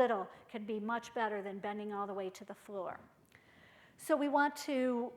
little can be much better than bending all the way to the floor. So we want to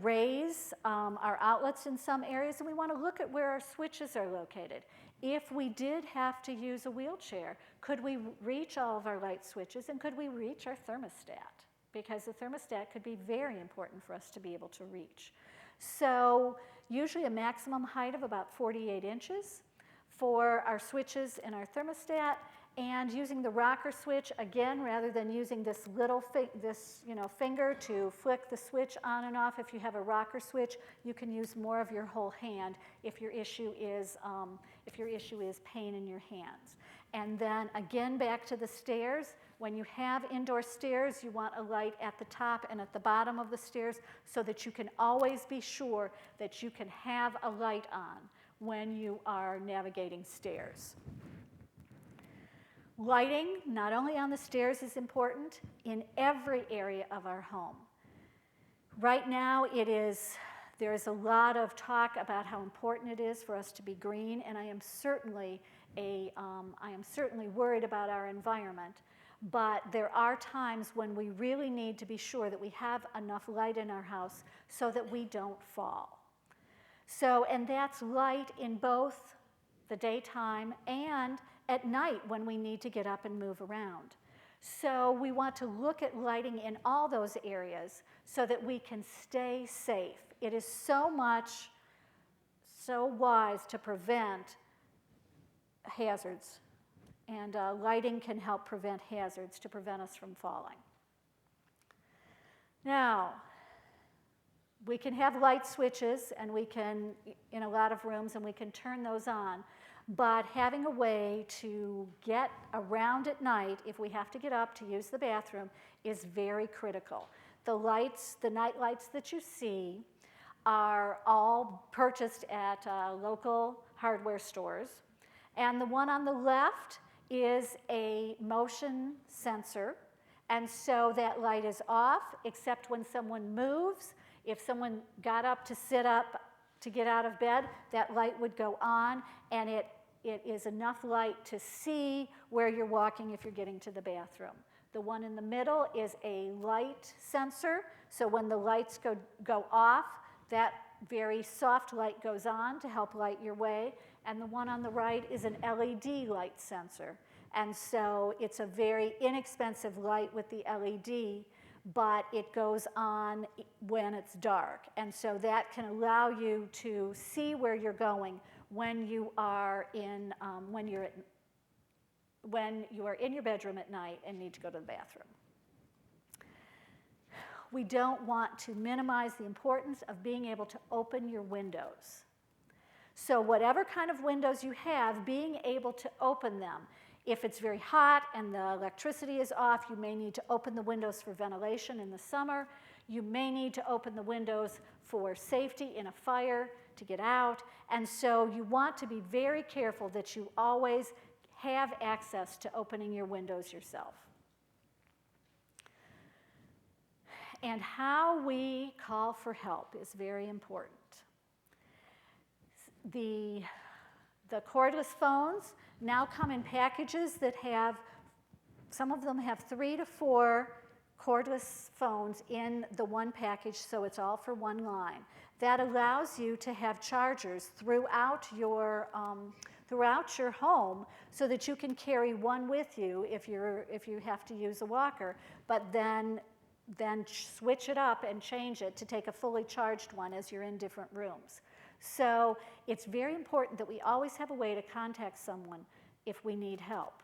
raise our outlets in some areas, and we want to look at where our switches are located. If we did have to use a wheelchair, could we reach all of our light switches, and could we reach our thermostat? Because the thermostat could be very important for us to be able to reach. So usually a maximum height of about 48 inches for our switches and our thermostat. And using the rocker switch, again, rather than using this little finger to flick the switch on and off, if you have a rocker switch, you can use more of your whole hand if your issue is pain in your hands. And then again, back to the stairs. When you have indoor stairs, you want a light at the top and at the bottom of the stairs so that you can always be sure that you can have a light on when you are navigating stairs. Lighting, not only on the stairs, is important in every area of our home. Right now, there is a lot of talk about how important it is for us to be green, and I am certainly worried about our environment. But there are times when we really need to be sure that we have enough light in our house so that we don't fall. And that's light in both the daytime and at night when we need to get up and move around. So we want to look at lighting in all those areas so that we can stay safe. It is so wise to prevent hazards, and lighting can help prevent hazards to prevent us from falling. Now, we can have light switches, and we can, in a lot of rooms, and we can turn those on. But having a way to get around at night, if we have to get up to use the bathroom, is very critical. The lights, the night lights that you see, are all purchased at local hardware stores. And the one on the left is a motion sensor. And so that light is off, except when someone moves. If someone got up to sit up to get out of bed, that light would go on, and it is enough light to see where you're walking if you're getting to the bathroom. The one in the middle is a light sensor, so when the lights go off, that very soft light goes on to help light your way, and the one on the right is an LED light sensor. And so it's a very inexpensive light with the LED, but it goes on when it's dark. And so that can allow you to see where you're going when you are in your bedroom at night and need to go to the bathroom. We don't want to minimize the importance of being able to open your windows. So whatever kind of windows you have, being able to open them. If it's very hot and the electricity is off, you may need to open the windows for ventilation in the summer. You may need to open the windows for safety in a fire to get out. And so you want to be very careful that you always have access to opening your windows yourself. And how we call for help is very important. The cordless phones now come in packages that have, some of them have 3 to 4 cordless phones in the one package, so it's all for one line. That allows you to have chargers throughout your home so that you can carry one with you if you have to use a walker, but then switch it up and change it to take a fully charged one as you're in different rooms. So it's very important that we always have a way to contact someone if we need help.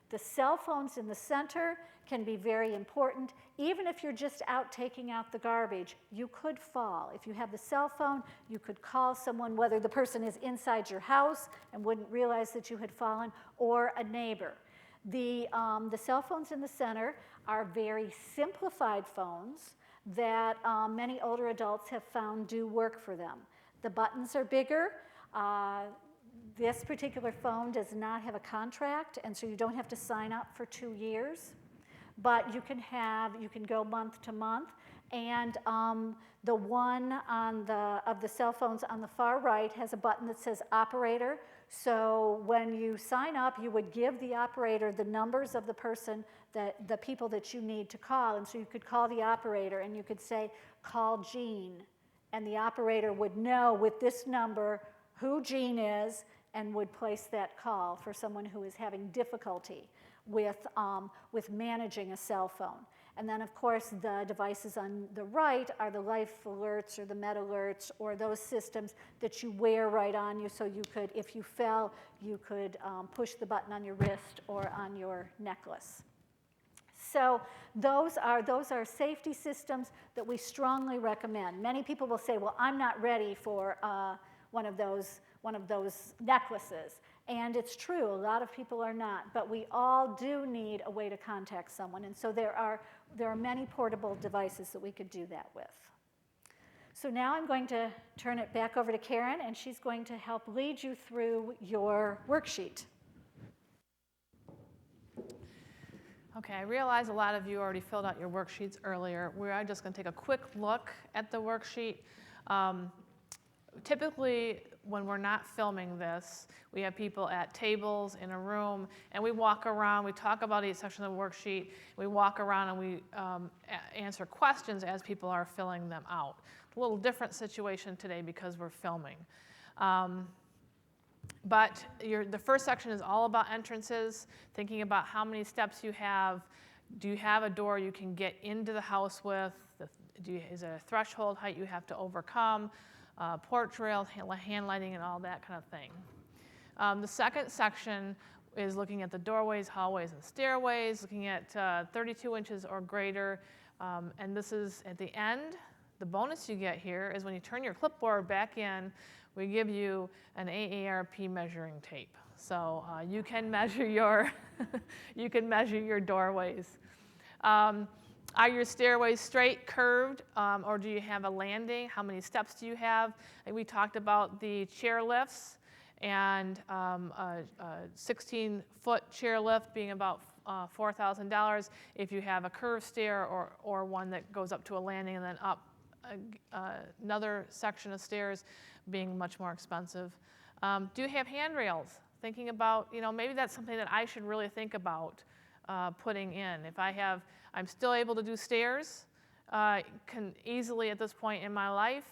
The cell phones in the center can be very important. Even if you're just out taking out the garbage, you could fall. If you have the cell phone, you could call someone, whether the person is inside your house and wouldn't realize that you had fallen, or a neighbor. The cell phones in the center are very simplified phones that many older adults have found do work for them. The buttons are bigger. This particular phone does not have a contract, and so you don't have to sign up for 2 years. But you can go month to month. And the one of the cell phones on the far right has a button that says operator. So when you sign up, you would give the operator the numbers of the people that you need to call. And so you could call the operator and you could say, call Jean. And the operator would know with this number who Jean is and would place that call for someone who is having difficulty with managing a cell phone. And then, of course, the devices on the right are the life alerts or the med alerts or those systems that you wear right on you, so you could, if you fell, you could push the button on your wrist or on your necklace. So those are safety systems that we strongly recommend. Many people will say, well, I'm not ready for one of those necklaces. And it's true, a lot of people are not, but we all do need a way to contact someone. And so there are many portable devices that we could do that with. So now I'm going to turn it back over to Karen, and she's going to help lead you through your worksheet. Okay, I realize a lot of you already filled out your worksheets earlier. We are just going to take a quick look at the worksheet. Typically, when we're not filming this, we have people at tables in a room, and we walk around, we talk about each section of the worksheet, we walk around and we answer questions as people are filling them out. It's a little different situation today because we're filming. But the first section is all about entrances, thinking about how many steps you have. Do you have a door you can get into the house with? Is there a threshold height you have to overcome? Porch rail, hand lighting, and all that kind of thing. The second section is looking at the doorways, hallways, and stairways, looking at 32 inches or greater. And this is at the end. The bonus you get here is when you turn your clipboard back in, we give you an AARP measuring tape. So you can measure your doorways. Are your stairways straight, curved, or do you have a landing? How many steps do you have? And we talked about the chair lifts, and a 16-foot chair lift being about $4,000 if you have a curved stair or one that goes up to a landing and then up another section of stairs being much more expensive. Do you have handrails? Thinking about, maybe that's something that I should really think about putting in. If I'm still able to do stairs, can easily at this point in my life,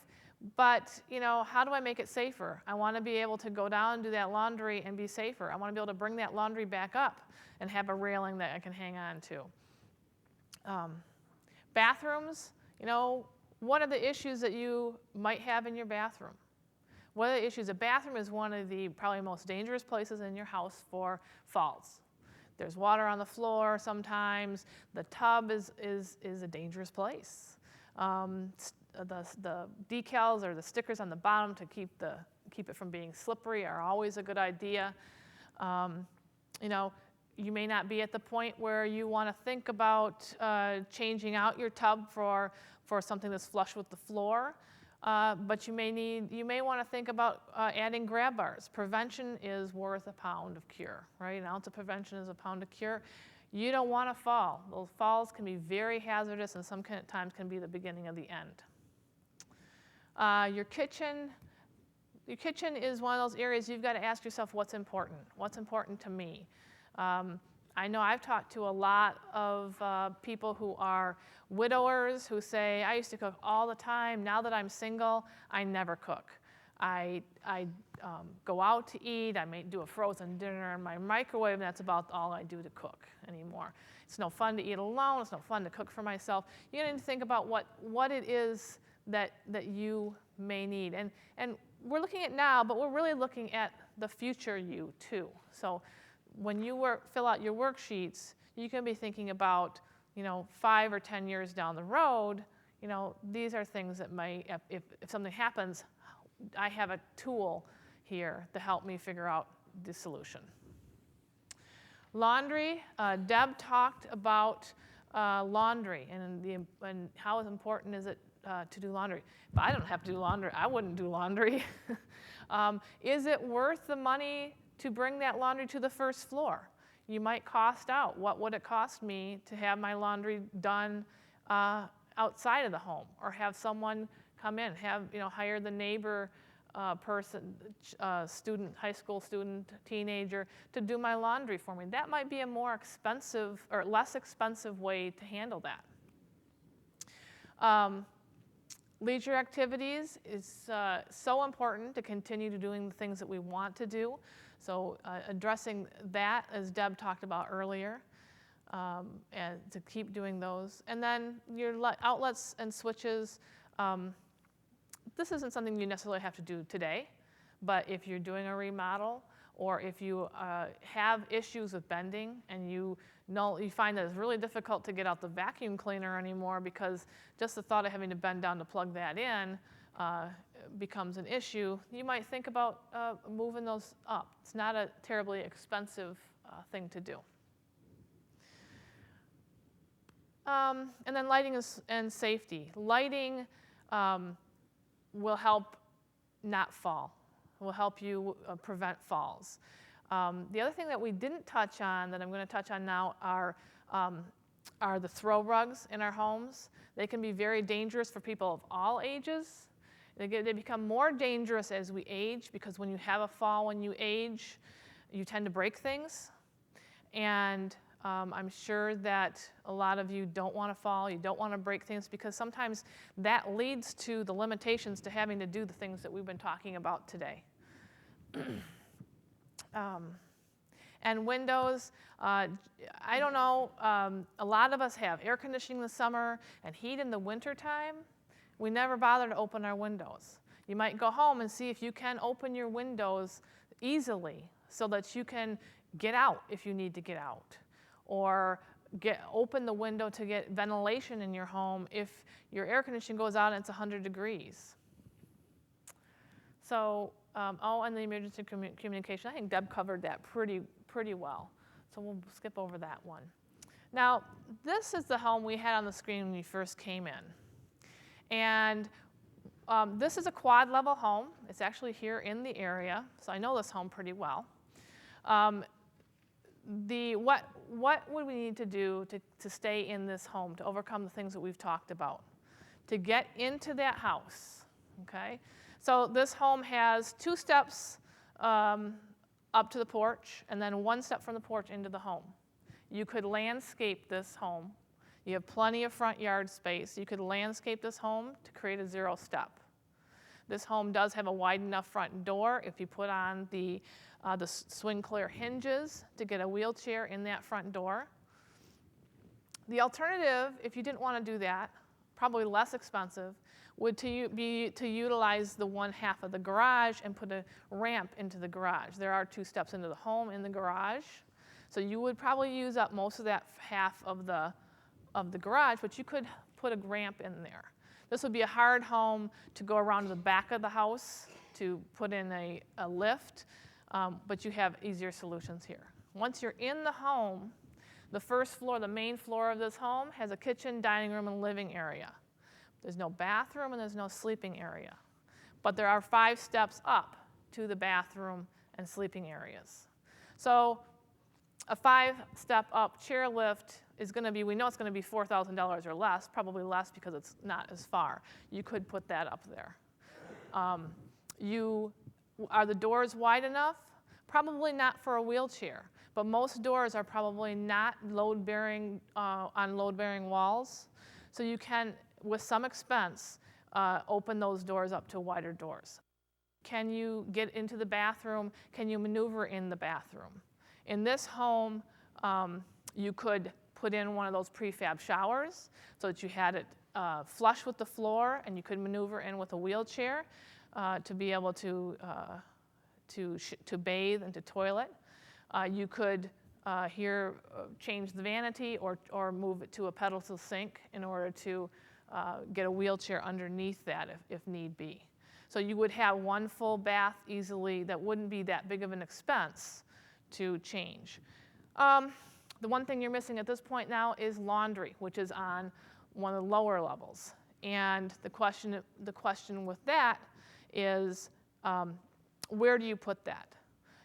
but how do I make it safer? I want to be able to go down and do that laundry and be safer. I want to be able to bring that laundry back up and have a railing that I can hang on to. Bathrooms, what are the issues that you might have in your bathroom? What are the issues? A bathroom is one of the probably most dangerous places in your house for falls. There's water on the floor sometimes. The tub is a dangerous place. The decals or the stickers on the bottom to keep it from being slippery are always a good idea. You may not be at the point where you want to think about changing out your tub for something that's flush with the floor. But you may want to think about adding grab bars. Prevention is worth a pound of cure, right? An ounce of prevention is a pound of cure. You don't want to fall. Those falls can be very hazardous and sometimes can be the beginning of the end. Your kitchen is one of those areas you've got to ask yourself what's important. What's important to me? I know I've talked to a lot of people who are widowers who say, I used to cook all the time. Now that I'm single, I never cook. I go out to eat. I may do a frozen dinner in my microwave, and that's about all I do to cook anymore. It's no fun to eat alone. It's no fun to cook for myself. You need to think about what it is that you may need. And we're looking at now, but we're really looking at the future you too. So when you fill out your worksheets, you can be thinking about 5 or 10 years down the road. These are things that may, if something happens, I have a tool here to help me figure out the solution. Laundry. Deb talked about laundry and how important is it to do laundry. If I don't have to do laundry, I wouldn't do laundry. Is it worth the money to bring that laundry to the first floor? You might cost out. What would it cost me to have my laundry done outside of the home, or have someone come in, hire the neighbor student, high school student, teenager, to do my laundry for me. That might be a more expensive or less expensive way to handle that. Leisure activities is so important to continue to doing the things that we want to do. So addressing that, as Deb talked about earlier, and to keep doing those. And then your outlets and switches, this isn't something you necessarily have to do today, but if you're doing a remodel or if you have issues with bending and you find that it's really difficult to get out the vacuum cleaner anymore because just the thought of having to bend down to plug that in becomes an issue, you might think about moving those up. It's not a terribly expensive thing to do. And then lighting and safety. Lighting will help not fall, will help you prevent falls. The other thing that we didn't touch on that I'm going to touch on now are the throw rugs in our homes. They can be very dangerous for people of all ages. They become more dangerous as we age because when you have a fall when you age, you tend to break things. And I'm sure that a lot of you don't want to fall, you don't want to break things because sometimes that leads to the limitations to having to do the things that we've been talking about today. And windows, I don't know, a lot of us have air conditioning in the summer and heat in the wintertime. We never bother to open our windows. You might go home and see if you can open your windows easily so that you can get out if you need to get out, or open the window to get ventilation in your home if your air conditioning goes out and it's 100 degrees. So, and the emergency communication, I think Deb covered that pretty well. So we'll skip over that one. Now, this is the home we had on the screen when you first came in. And this is a quad level home. It's actually here in the area, so I know this home pretty well. What would we need to do to stay in this home, to overcome the things that we've talked about, to get into that house, okay? So this home has 2 steps up to the porch and then 1 step from the porch into the home. You could landscape this home. You have plenty of front yard space. You could landscape this home to create a 0 step. This home does have a wide enough front door if you put on the swing clear hinges to get a wheelchair in that front door. The alternative, if you didn't want to do that, probably less expensive, would be to utilize the 1/2 of the garage and put a ramp into the garage. There are 2 steps into the home in the garage. So you would probably use up most of that half of the garage, but you could put a ramp in there. This would be a hard home to go around to the back of the house to put in a lift, but you have easier solutions here. Once you're in the home, the first floor, the main floor of this home, has a kitchen, dining room, and living area. There's no bathroom and there's no sleeping area. But there are 5 steps up to the bathroom and sleeping areas. So a 5-step up chairlift is going to be, we know it's going to be $4,000 or less, probably less because it's not as far. You could put that up there. Are the doors wide enough? Probably not for a wheelchair, but most doors are probably not load-bearing on load-bearing walls. So you can, with some expense, open those doors up to wider doors. Can you get into the bathroom? Can you maneuver in the bathroom? In this home, you could put in one of those prefab showers so that you had it flush with the floor and you could maneuver in with a wheelchair to be able to bathe and to toilet. You could change the vanity or move it to a pedestal sink in order to get a wheelchair underneath that if need be. So you would have 1 full bath easily that wouldn't be that big of an expense to change. The one thing you're missing at this point now is laundry, which is on one of the lower levels. And the question with that is, where do you put that?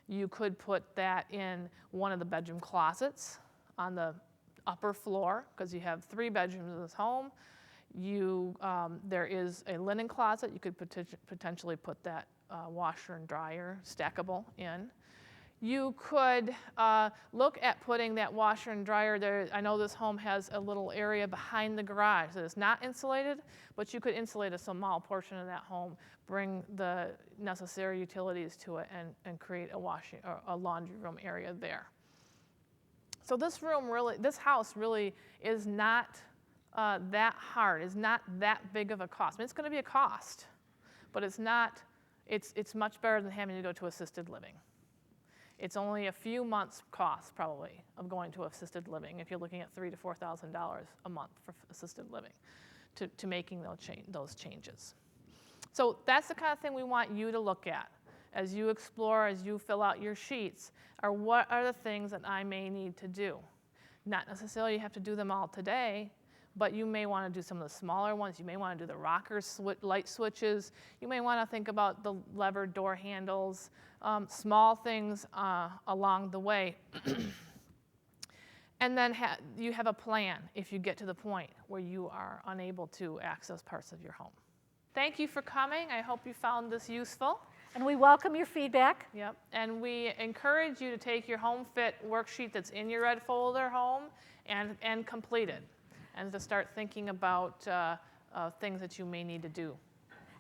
You could put that in one of the bedroom closets on the upper floor, because you have 3 bedrooms in this home. There is a linen closet. You could potentially put that washer and dryer stackable in. You could look at putting that washer and dryer there. I know this home has a little area behind the garage that is not insulated, but you could insulate a small portion of that home, bring the necessary utilities to it, and create a laundry room area there. So this house really is not that hard, is not that big of a cost. I mean, it's going to be a cost, but it's much better than having to go to assisted living. It's only a few months' cost, probably, of going to assisted living if you're looking at $3,000 to $4,000 a month for assisted living to making those changes. So that's the kind of thing we want you to look at as you explore, as you fill out your sheets, are what are the things that I may need to do. Not necessarily you have to do them all today, but you may want to do some of the smaller ones. You may want to do the rocker light switches. You may want to think about the levered door handles, small things along the way. And then you have a plan if you get to the point where you are unable to access parts of your home. Thank you for coming. I hope you found this useful. And we welcome your feedback. Yep. And we encourage you to take your HomeFit worksheet that's in your red folder home and complete it, and to start thinking about things that you may need to do.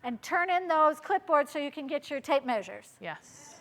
And turn in those clipboards so you can get your tape measures. Yes.